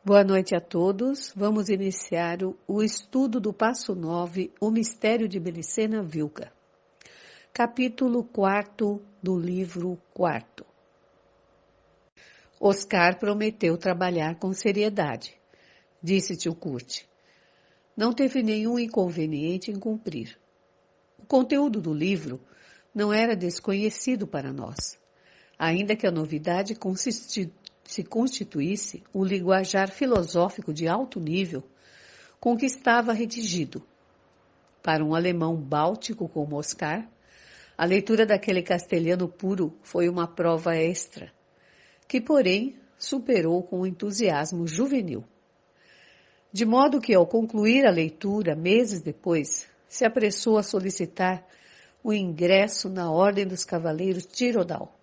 Boa noite a todos. Vamos iniciar o estudo do passo 9, O Mistério de Melicena Vilca. Capítulo 4 do livro 4. Oscar prometeu trabalhar com seriedade, disse tio Kurt. Não teve nenhum inconveniente em cumprir. O conteúdo do livro não era desconhecido para nós, ainda que a novidade se constituísse o linguajar filosófico de alto nível com que estava redigido. Para um alemão báltico como Oscar, a leitura daquele castelhano puro foi uma prova extra, que, porém, superou com entusiasmo juvenil. De modo que, ao concluir a leitura, meses depois, se apressou a solicitar o ingresso na Ordem dos Cavaleiros Tyrodal,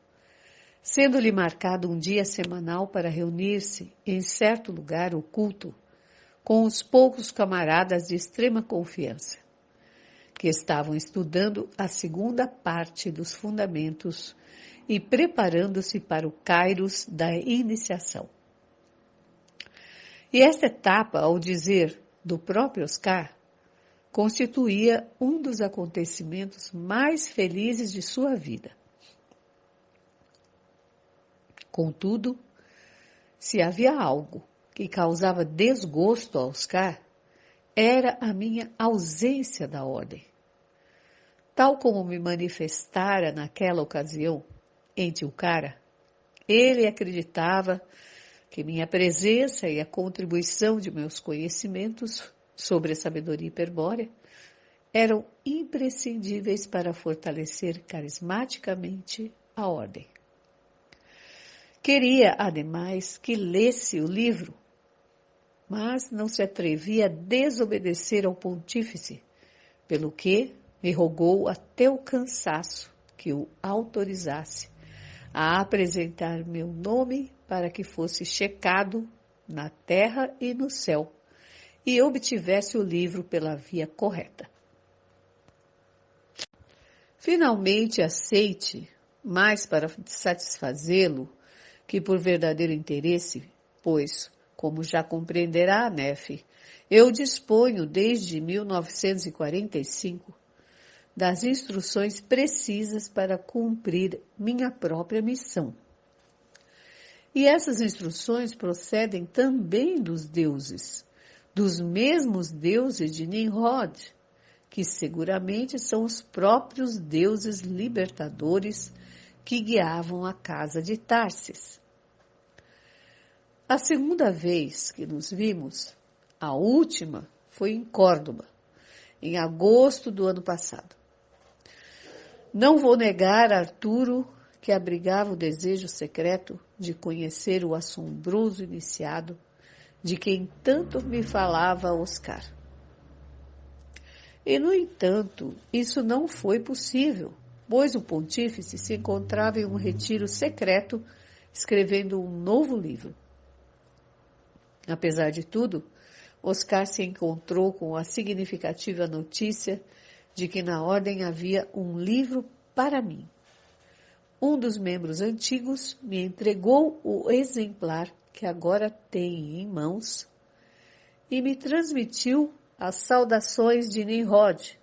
sendo-lhe marcado um dia semanal para reunir-se em certo lugar oculto com os poucos camaradas de extrema confiança, que estavam estudando a segunda parte dos fundamentos e preparando-se para o kairos da iniciação. E esta etapa, ao dizer do próprio Oscar, constituía um dos acontecimentos mais felizes de sua vida. Contudo, se havia algo que causava desgosto a Oscar, era a minha ausência da ordem. Tal como me manifestara naquela ocasião em Tilcara, ele acreditava que minha presença e a contribuição de meus conhecimentos sobre a sabedoria hiperbórea eram imprescindíveis para fortalecer carismaticamente a ordem. Queria, ademais, que lesse o livro, mas não se atrevia a desobedecer ao pontífice, pelo que me rogou até o cansaço que o autorizasse a apresentar meu nome para que fosse checado na terra e no céu e obtivesse o livro pela via correta. Finalmente aceite, mais para satisfazê-lo que por verdadeiro interesse, pois, como já compreenderá, Nefe, eu disponho desde 1945 das instruções precisas para cumprir minha própria missão. E essas instruções procedem também dos deuses, dos mesmos deuses de Nimrod, que seguramente são os próprios deuses libertadores que guiavam a casa de Tarsis. A segunda vez que nos vimos, a última, foi em Córdoba, em agosto do ano passado. Não vou negar a Arturo que abrigava o desejo secreto de conhecer o assombroso iniciado de quem tanto me falava Oscar. E, no entanto, isso não foi possível, pois o pontífice se encontrava em um retiro secreto, escrevendo um novo livro. Apesar de tudo, Oscar se encontrou com a significativa notícia de que na ordem havia um livro para mim. Um dos membros antigos me entregou o exemplar que agora tem em mãos e me transmitiu as saudações de Nimrod.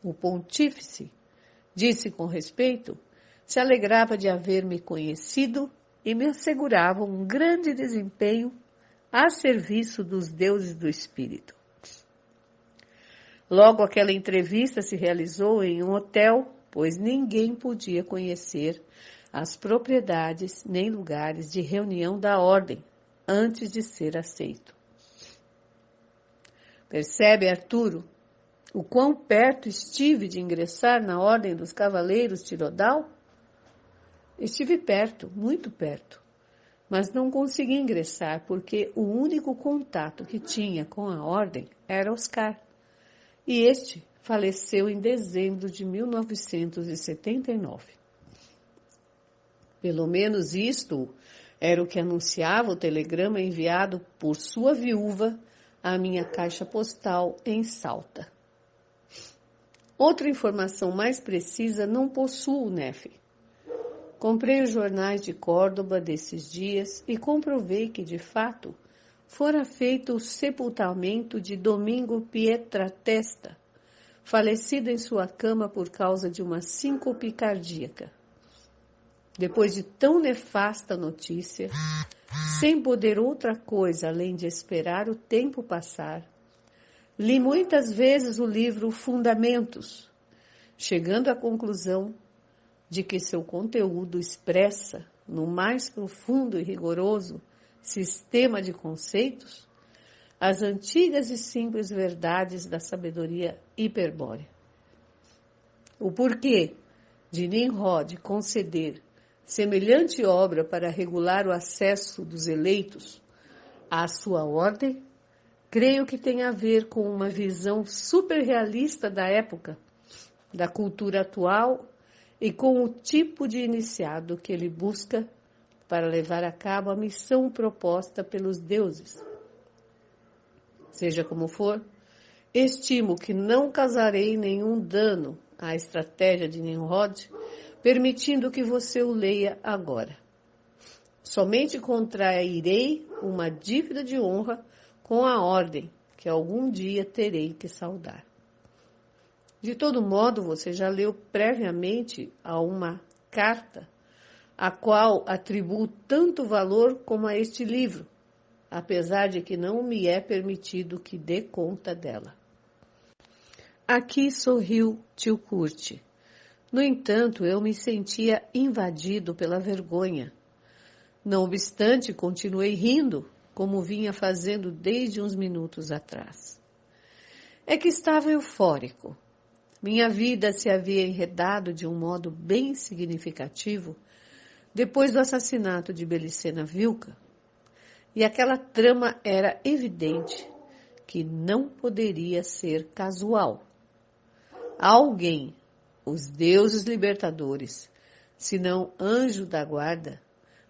O pontífice, disse com respeito, se alegrava de haver-me conhecido e me assegurava um grande desempenho a serviço dos deuses do espírito. Logo aquela entrevista se realizou em um hotel, pois ninguém podia conhecer as propriedades nem lugares de reunião da ordem antes de ser aceito. Percebe, Arturo, o quão perto estive de ingressar na Ordem dos Cavaleiros Tyrodal? Estive perto, muito perto, mas não consegui ingressar porque o único contato que tinha com a Ordem era Oscar, e este faleceu em dezembro de 1979. Pelo menos isto era o que anunciava o telegrama enviado por sua viúva à minha caixa postal em Salta. Outra informação mais precisa não possuo, Nefe. Comprei os jornais de Córdoba desses dias e comprovei que, de fato, fora feito o sepultamento de Domingo Pietratesta, falecido em sua cama por causa de uma síncope cardíaca. Depois de tão nefasta notícia, sem poder outra coisa além de esperar o tempo passar, li muitas vezes o livro Fundamentos, chegando à conclusão de que seu conteúdo expressa, no mais profundo e rigoroso sistema de conceitos, as antigas e simples verdades da sabedoria hiperbórea. O porquê de Nimrod conceder semelhante obra para regular o acesso dos eleitos à sua ordem, creio que tem a ver com uma visão superrealista da época, da cultura atual e com o tipo de iniciado que ele busca para levar a cabo a missão proposta pelos deuses. Seja como for, estimo que não causarei nenhum dano à estratégia de Nimrod, permitindo que você o leia agora. Somente contrairei uma dívida de honra com a ordem que algum dia terei que saldar. De todo modo, você já leu previamente a uma carta, a qual atribuo tanto valor como a este livro, apesar de que não me é permitido que dê conta dela. Aqui sorriu tio Kurt. No entanto, eu me sentia invadido pela vergonha. Não obstante, continuei rindo, como vinha fazendo desde uns minutos atrás. É que estava eufórico. Minha vida se havia enredado de um modo bem significativo depois do assassinato de Belicena Vilca, e aquela trama era evidente que não poderia ser casual. Alguém, os deuses libertadores, se não anjo da guarda,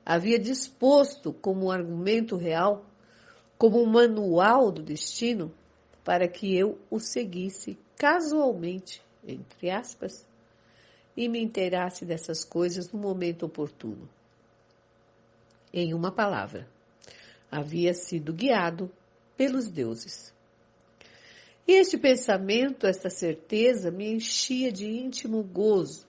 havia disposto como argumento real, como um manual do destino, para que eu o seguisse casualmente, entre aspas, e me inteirasse dessas coisas no momento oportuno. Em uma palavra, havia sido guiado pelos deuses. E este pensamento, esta certeza, me enchia de íntimo gozo.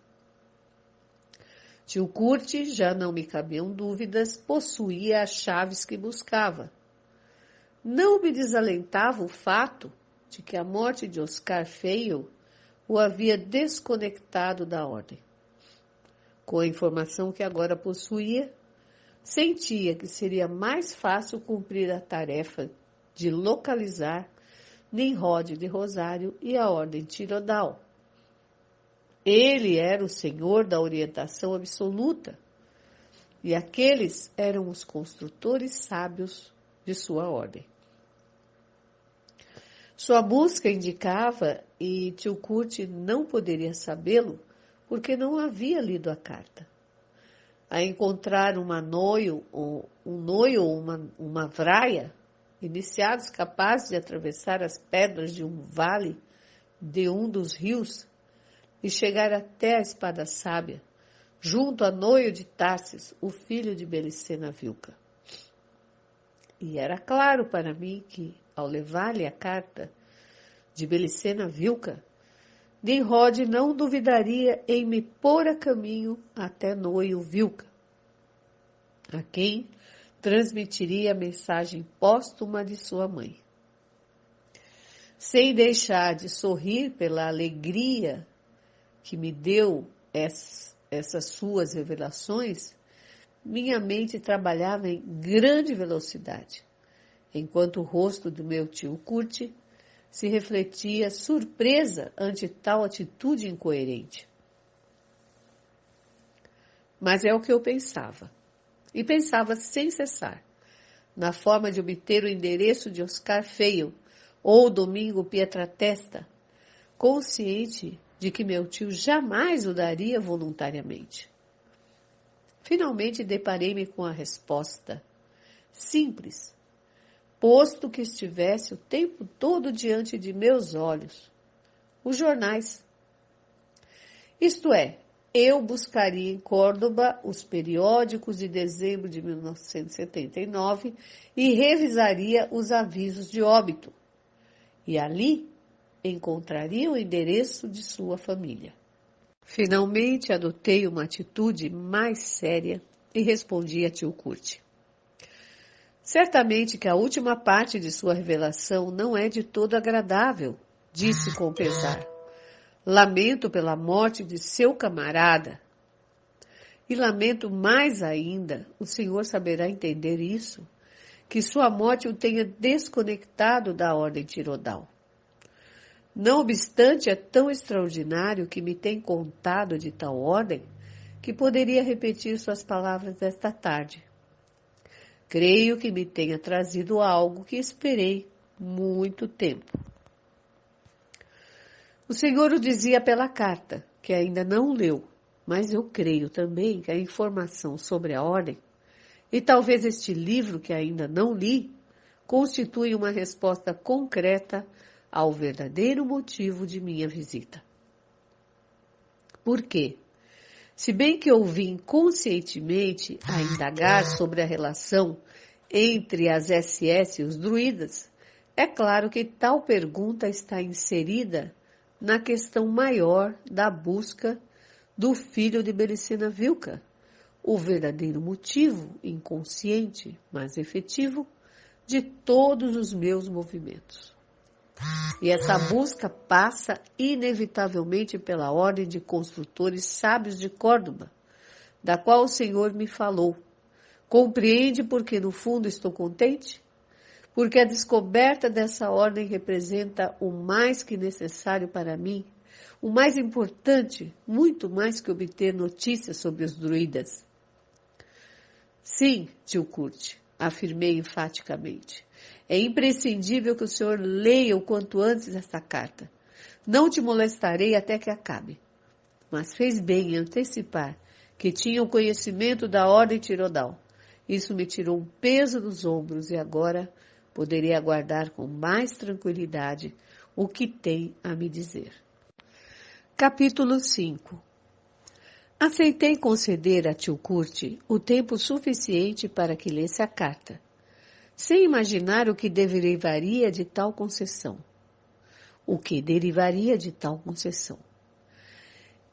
Tio Kurt, já não me cabiam dúvidas, possuía as chaves que buscava. Não me desalentava o fato de que a morte de Oscar Feio o havia desconectado da ordem. Com a informação que agora possuía, sentia que seria mais fácil cumprir a tarefa de localizar Nimrod de Rosário e a ordem Tirodal. Ele era o senhor da orientação absoluta, e aqueles eram os construtores sábios de sua ordem. Sua busca indicava, e tio Kurt não poderia sabê-lo, porque não havia lido a carta. A encontrar um noio ou uma vraia, iniciados capazes de atravessar as pedras de um vale de um dos rios e chegar até a espada sábia, junto a Noio de Tarsis, o filho de Belicena Vilca. E era claro para mim que, ao levar-lhe a carta de Belicena Vilca, Nimrod não duvidaria em me pôr a caminho até Noio Vilca, a quem transmitiria a mensagem póstuma de sua mãe. Sem deixar de sorrir pela alegria que me deu essas suas revelações, minha mente trabalhava em grande velocidade, enquanto o rosto do meu tio Kurt se refletia surpresa ante tal atitude incoerente. Mas é o que eu pensava, e pensava sem cessar, na forma de obter o endereço de Oscar Feio ou Domingo Pietratesta, consciente de que meu tio jamais o daria voluntariamente. Finalmente deparei-me com a resposta, simples, posto que estivesse o tempo todo diante de meus olhos. Os jornais. Isto é, eu buscaria em Córdoba os periódicos de dezembro de 1979 e revisaria os avisos de óbito. E ali encontraria o endereço de sua família. Finalmente adotei uma atitude mais séria e respondi a tio Kurt. Certamente que a última parte de sua revelação não é de todo agradável, disse com pesar. Lamento pela morte de seu camarada. E lamento mais ainda, o senhor saberá entender isso, que sua morte o tenha desconectado da ordem Tirodal. Não obstante, é tão extraordinário que me tem contado de tal ordem, que poderia repetir suas palavras desta tarde. Creio que me tenha trazido algo que esperei muito tempo. O senhor o dizia pela carta, que ainda não leu, mas eu creio também que a informação sobre a ordem, e talvez este livro que ainda não li, constitui uma resposta concreta ao verdadeiro motivo de minha visita. Por quê? Se bem que eu vim conscientemente a indagar sobre a relação entre as SS e os druidas, é claro que tal pergunta está inserida na questão maior da busca do filho de Belicena Vilca, o verdadeiro motivo, inconsciente, mas efetivo, de todos os meus movimentos. E essa busca passa inevitavelmente pela ordem de construtores sábios de Córdoba, da qual o Senhor me falou. Compreende porque no fundo estou contente? Porque a descoberta dessa ordem representa o mais que necessário para mim, o mais importante, muito mais que obter notícias sobre os druidas. Sim, tio Kurt, afirmei enfaticamente. É imprescindível que o senhor leia o quanto antes esta carta. Não te molestarei até que acabe. Mas fez bem em antecipar que tinha o conhecimento da ordem Tirodal. Isso me tirou um peso dos ombros e agora poderei aguardar com mais tranquilidade o que tem a me dizer. Capítulo 5. Aceitei conceder a tio Kurt o tempo suficiente para que lesse a carta, sem imaginar o que derivaria de tal concessão.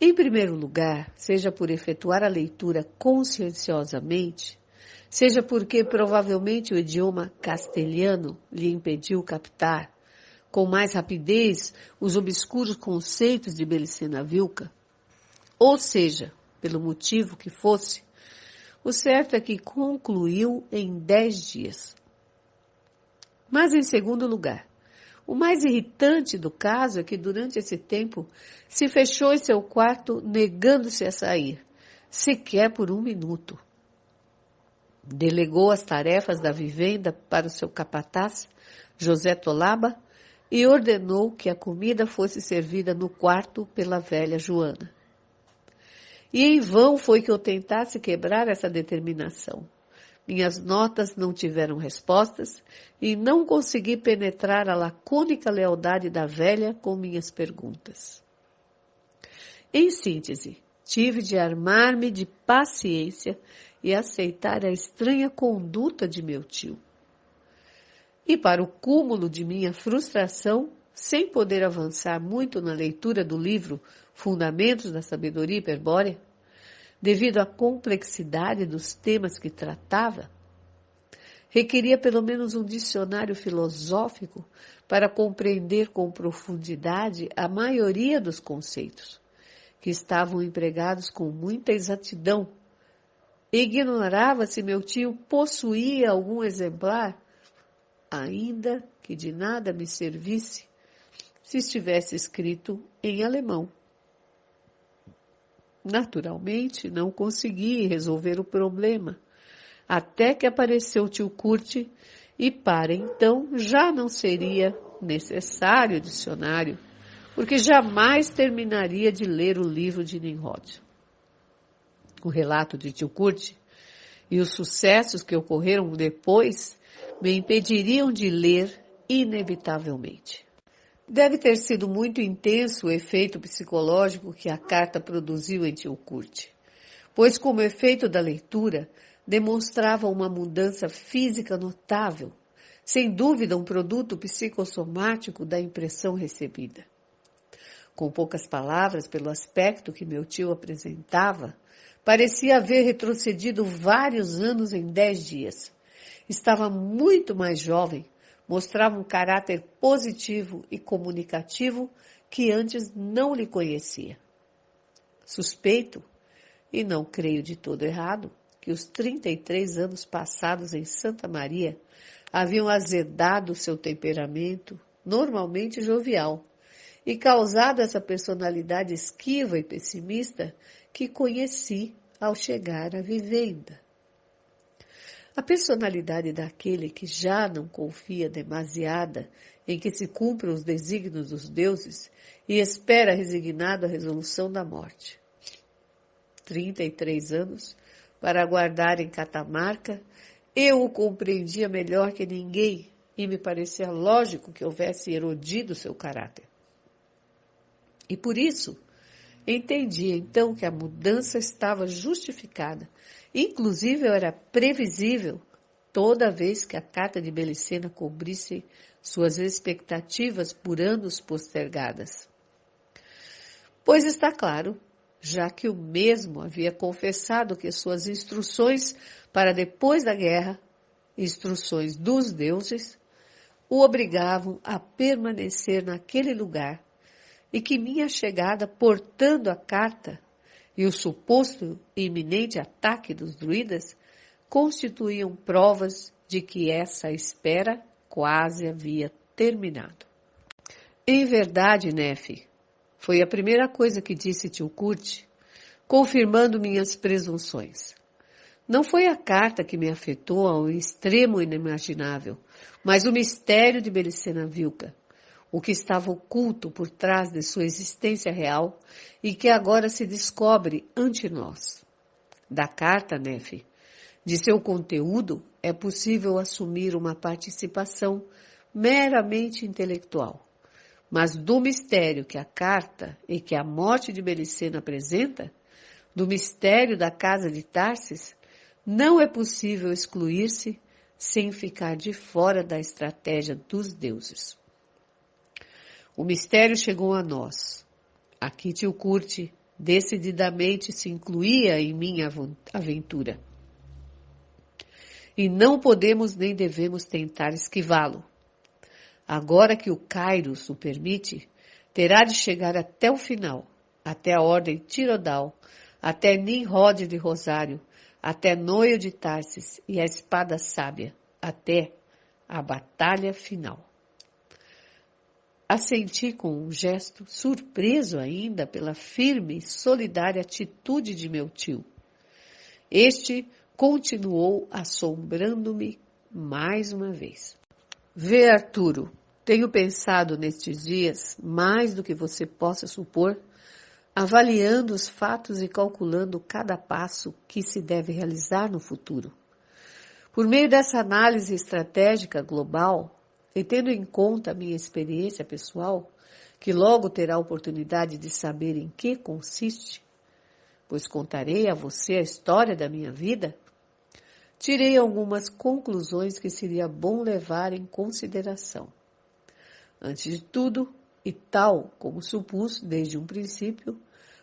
Em primeiro lugar, seja por efetuar a leitura conscienciosamente, seja porque provavelmente o idioma castelhano lhe impediu captar, com mais rapidez, os obscuros conceitos de Belicena Vilca, ou seja, pelo motivo que fosse, o certo é que concluiu em 10 dias. Mas, em segundo lugar, o mais irritante do caso é que, durante esse tempo, se fechou em seu quarto negando-se a sair, sequer por 1 minuto. Delegou as tarefas da vivenda para o seu capataz, José Tolaba, e ordenou que a comida fosse servida no quarto pela velha Joana. E em vão foi que eu tentasse quebrar essa determinação. Minhas notas não tiveram respostas e não consegui penetrar a lacônica lealdade da velha com minhas perguntas. Em síntese, tive de armar-me de paciência e aceitar a estranha conduta de meu tio. E para o cúmulo de minha frustração, sem poder avançar muito na leitura do livro Fundamentos da Sabedoria Hiperbórea, devido à complexidade dos temas que tratava, requeria pelo menos um dicionário filosófico para compreender com profundidade a maioria dos conceitos, que estavam empregados com muita exatidão. Ignorava se meu tio possuía algum exemplar, ainda que de nada me servisse se estivesse escrito em alemão. Naturalmente, não consegui resolver o problema, até que apareceu tio Kurt, e para então já não seria necessário dicionário, porque jamais terminaria de ler o livro de Nimrod. O relato de tio Kurt e os sucessos que ocorreram depois me impediriam de ler inevitavelmente. Deve ter sido muito intenso o efeito psicológico que a carta produziu em tio Kurt, pois, como efeito da leitura, demonstrava uma mudança física notável, sem dúvida um produto psicossomático da impressão recebida. Com poucas palavras, pelo aspecto que meu tio apresentava, parecia haver retrocedido vários anos em 10 dias. Estava muito mais jovem, mostrava um caráter positivo e comunicativo que antes não lhe conhecia. Suspeito, e não creio de todo errado, que os 33 anos passados em Santa Maria haviam azedado seu temperamento, normalmente jovial, e causado essa personalidade esquiva e pessimista que conheci ao chegar à vivenda. A personalidade daquele que já não confia demasiada em que se cumpram os desígnios dos deuses e espera resignado a resolução da morte. 33 anos para aguardar em Catamarca, eu o compreendia melhor que ninguém e me parecia lógico que houvesse erodido seu caráter. E por isso, entendi então que a mudança estava justificada. Inclusive, era previsível toda vez que a carta de Belicena cobrisse suas expectativas por anos postergadas. Pois está claro, já que o mesmo havia confessado que suas instruções para depois da guerra, instruções dos deuses, o obrigavam a permanecer naquele lugar, e que minha chegada portando a carta e o suposto iminente ataque dos druidas constituíam provas de que essa espera quase havia terminado. Em verdade, Nefe, foi a primeira coisa que disse tio Kurt, confirmando minhas presunções. Não foi a carta que me afetou a um extremo inimaginável, mas o mistério de Belicena Vilca, o que estava oculto por trás de sua existência real e que agora se descobre ante nós. Da carta, Nefe, de seu conteúdo, é possível assumir uma participação meramente intelectual, mas do mistério que a carta e que a morte de Belicena apresenta, do mistério da casa de Tarsis, não é possível excluir-se sem ficar de fora da estratégia dos deuses. O mistério chegou a nós. Aqui tio Kurt decididamente se incluía em minha aventura. E não podemos nem devemos tentar esquivá-lo. Agora que o Kairos o permite, terá de chegar até o final, até a ordem Tirodal, até Nimrod de Rosário, até Noio de Tarsis e a espada sábia, até a batalha final. Assenti com um gesto, surpreso ainda pela firme e solidária atitude de meu tio. Este continuou assombrando-me mais uma vez. Vê, Arturo, tenho pensado nestes dias, mais do que você possa supor, avaliando os fatos e calculando cada passo que se deve realizar no futuro. Por meio dessa análise estratégica global, e tendo em conta a minha experiência pessoal, que logo terá a oportunidade de saber em que consiste, pois contarei a você a história da minha vida, tirei algumas conclusões que seria bom levar em consideração. Antes de tudo, e tal como supus desde um princípio,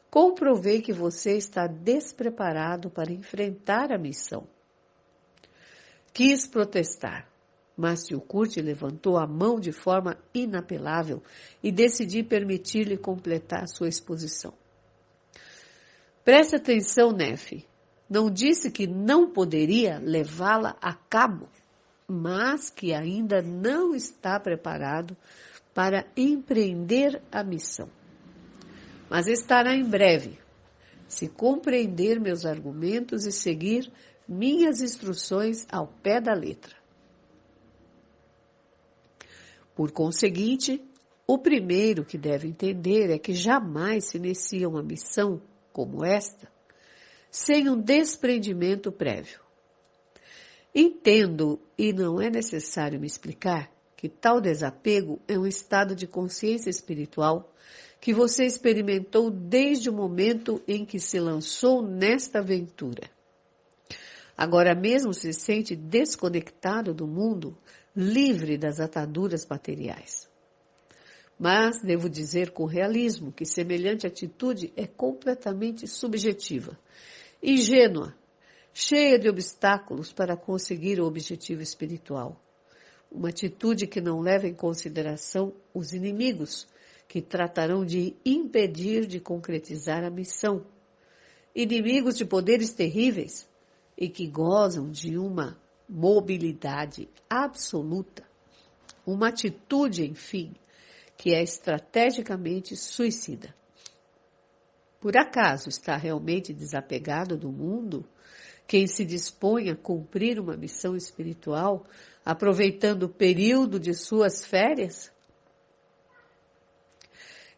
comprovei que você está despreparado para enfrentar a missão. Quis protestar, mas tio Kurt levantou a mão de forma inapelável e decidi permitir-lhe completar sua exposição. Preste atenção, Nefe. Não disse que não poderia levá-la a cabo, mas que ainda não está preparado para empreender a missão. Mas estará em breve, se compreender meus argumentos e seguir minhas instruções ao pé da letra. Por conseguinte, o primeiro que deve entender é que jamais se inicia uma missão como esta sem um desprendimento prévio. Entendo, e não é necessário me explicar, que tal desapego é um estado de consciência espiritual que você experimentou desde o momento em que se lançou nesta aventura. Agora mesmo se sente desconectado do mundo, livre das ataduras materiais. Mas devo dizer com realismo que semelhante atitude é completamente subjetiva, ingênua, cheia de obstáculos para conseguir o objetivo espiritual. Uma atitude que não leva em consideração os inimigos, que tratarão de impedir de concretizar a missão. Inimigos de poderes terríveis e que gozam de uma mobilidade absoluta. Uma atitude, enfim, que é estrategicamente suicida. Por acaso está realmente desapegado do mundo quem se dispõe a cumprir uma missão espiritual, aproveitando o período de suas férias?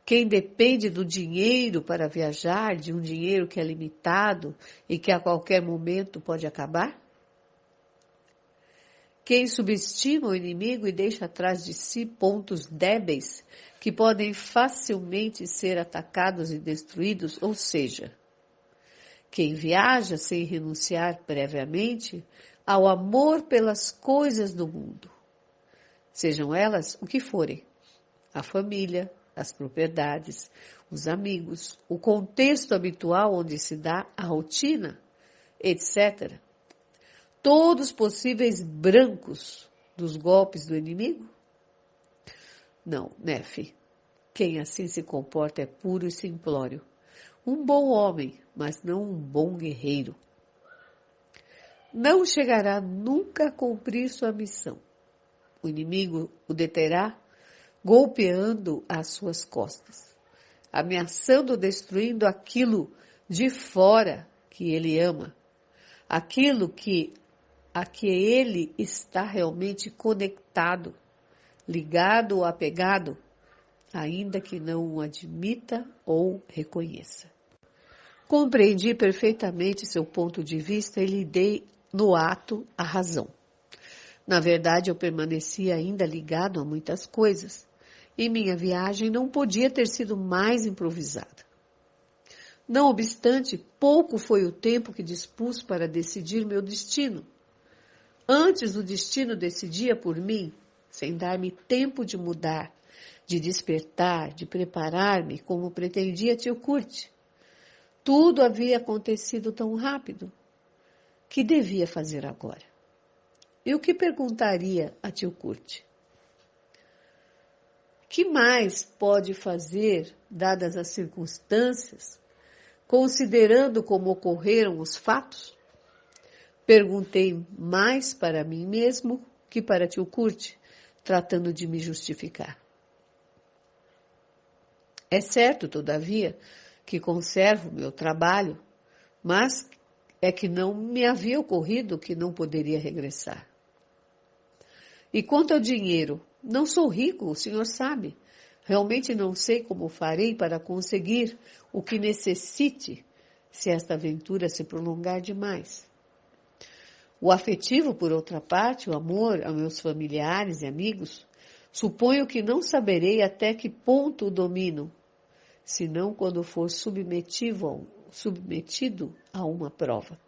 Quem depende do dinheiro para viajar, de um dinheiro que é limitado e que a qualquer momento pode acabar? Quem subestima o inimigo e deixa atrás de si pontos débeis que podem facilmente ser atacados e destruídos, ou seja, quem viaja sem renunciar previamente ao amor pelas coisas do mundo, sejam elas o que forem, a família, as propriedades, os amigos, o contexto habitual onde se dá a rotina, etc. Todos possíveis brancos dos golpes do inimigo? Não, Nefe. Quem assim se comporta é puro e simplório. Um bom homem, mas não um bom guerreiro. Não chegará nunca a cumprir sua missão. O inimigo o deterá golpeando as suas costas, ameaçando, destruindo aquilo de fora que ele ama, aquilo a que ele está realmente conectado, ligado ou apegado, ainda que não o admita ou reconheça. Compreendi perfeitamente seu ponto de vista e lhe dei no ato a razão. Na verdade, eu permanecia ainda ligado a muitas coisas, e minha viagem não podia ter sido mais improvisada. Não obstante, pouco foi o tempo que dispus para decidir meu destino. Antes o destino decidia por mim, sem dar-me tempo de mudar, de despertar, de preparar-me como pretendia tio Kurt. Tudo havia acontecido tão rápido. Que devia fazer agora? E o que perguntaria a tio Kurt? Que mais pode fazer, dadas as circunstâncias, considerando como ocorreram os fatos? Perguntei mais para mim mesmo que para tio Kurt, tratando de me justificar. É certo, todavia, que conservo meu trabalho, mas é que não me havia ocorrido que não poderia regressar. E quanto ao dinheiro, não sou rico, o senhor sabe. Realmente não sei como farei para conseguir o que necessite se esta aventura se prolongar demais. O afetivo, por outra parte, o amor a meus familiares e amigos, suponho que não saberei até que ponto o domino, senão quando for submetido a uma prova.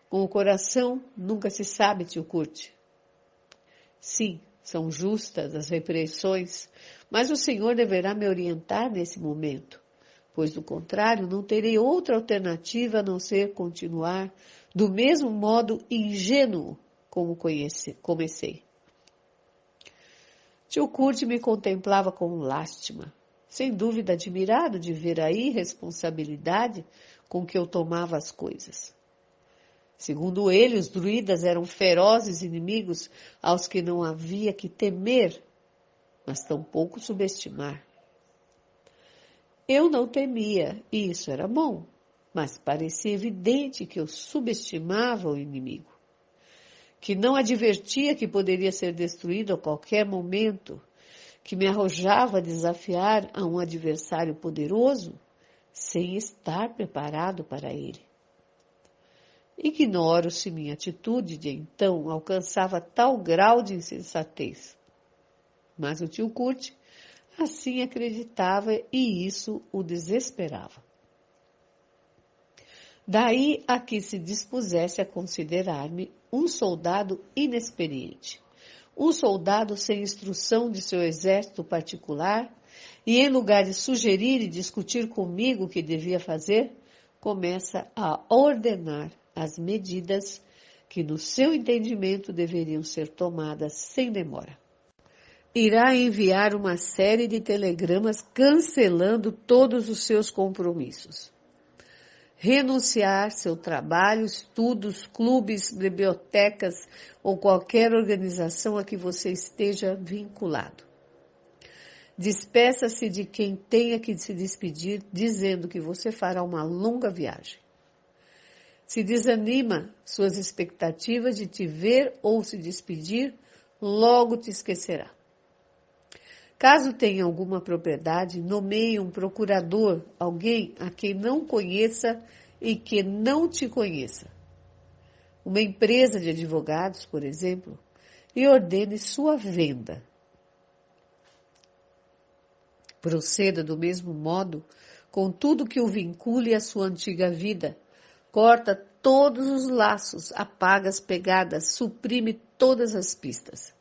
Com o coração nunca se sabe, tio Kurt. Sim, são justas as repreensões, mas o Senhor deverá me orientar nesse momento, pois, do contrário, não terei outra alternativa a não ser continuar do mesmo modo ingênuo como comecei. Tio Kurt me contemplava com lástima, sem dúvida admirado de ver a irresponsabilidade com que eu tomava as coisas. Segundo ele, os druidas eram ferozes inimigos aos que não havia que temer, mas tampouco subestimar. Eu não temia, e isso era bom, mas parecia evidente que eu subestimava o inimigo, que não advertia que poderia ser destruído a qualquer momento, que me arrojava a desafiar a um adversário poderoso sem estar preparado para ele. Ignoro se minha atitude de então alcançava tal grau de insensatez, Mas o tio Kurt assim acreditava e isso o desesperava. Daí a que se dispusesse a considerar-me um soldado inexperiente, um soldado sem instrução de seu exército particular, e em lugar de sugerir e discutir comigo o que devia fazer, começa a ordenar as medidas que, no seu entendimento, deveriam ser tomadas sem demora. Irá enviar uma série de telegramas cancelando todos os seus compromissos. Renunciar seu trabalho, estudos, clubes, bibliotecas ou qualquer organização a que você esteja vinculado. Despeça-se de quem tenha que se despedir, dizendo que você fará uma longa viagem. Se desanima suas expectativas de te ver ou se despedir, logo te esquecerá. Caso tenha alguma propriedade, nomeie um procurador, alguém a quem não conheça e que não te conheça. Uma empresa de advogados, por exemplo, e ordene sua venda. Proceda do mesmo modo com tudo que o vincule à sua antiga vida. Corta todos os laços, apaga as pegadas, suprime todas as pistas.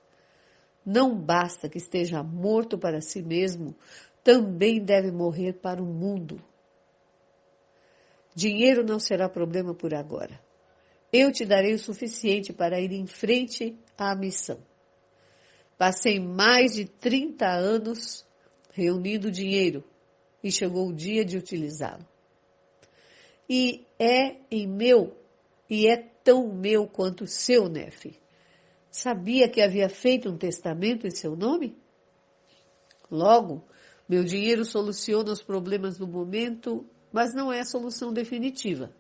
Não basta que esteja morto para si mesmo, também deve morrer para o mundo. Dinheiro não será problema por agora. Eu te darei o suficiente para ir em frente à missão. Passei mais de 30 anos reunindo dinheiro e chegou o dia de utilizá-lo. E é tão meu quanto seu, Nefe. Sabia que havia feito um testamento em seu nome? Logo, meu dinheiro soluciona os problemas do momento, mas não é a solução definitiva.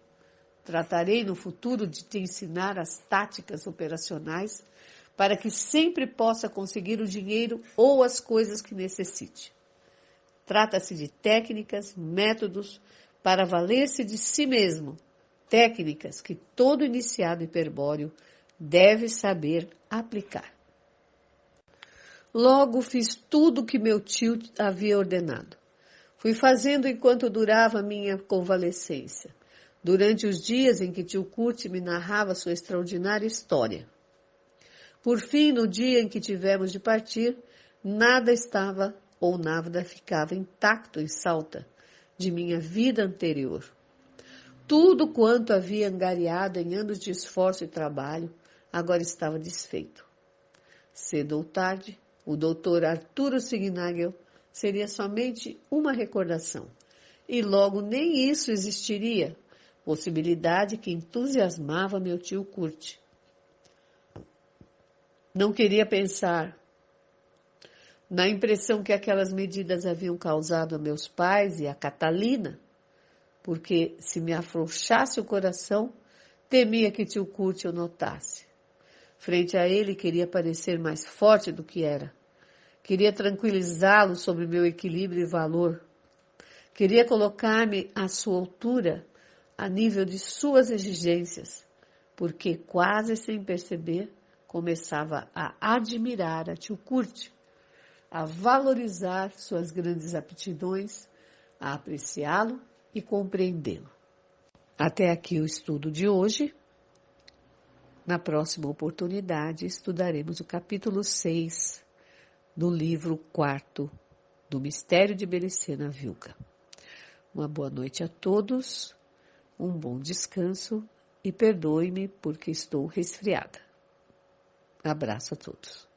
Tratarei no futuro de te ensinar as táticas operacionais para que sempre possa conseguir o dinheiro ou as coisas que necessite. Trata-se de técnicas, métodos para valer-se de si mesmo, técnicas que todo iniciado hiperbóreo deve saber aplicar. Logo fiz tudo o que meu tio havia ordenado. Fui fazendo enquanto durava minha convalescência, durante os dias em que tio Kurt me narrava sua extraordinária história. Por fim, no dia em que tivemos de partir, nada estava ou nada ficava intacto em Salta de minha vida anterior. Tudo quanto havia angariado em anos de esforço e trabalho, agora estava desfeito. Cedo ou tarde, o doutor Arturo Signagel seria somente uma recordação, e logo nem isso existiria, possibilidade que entusiasmava meu tio Kurt. Não queria pensar na impressão que aquelas medidas haviam causado a meus pais e a Catalina, porque se me afrouxasse o coração, temia que tio Kurt o notasse. Frente a ele, queria parecer mais forte do que era. Queria tranquilizá-lo sobre meu equilíbrio e valor. Queria colocar-me à sua altura, a nível de suas exigências, porque, quase sem perceber, começava a admirar a tio Kurt, a valorizar suas grandes aptidões, a apreciá-lo e compreendê-lo. Até aqui o estudo de hoje. Na próxima oportunidade, estudaremos o capítulo 6 do livro 4 do Mistério de Melicena Vilca. Uma boa noite a todos, um bom descanso e perdoe-me porque estou resfriada. Abraço a todos.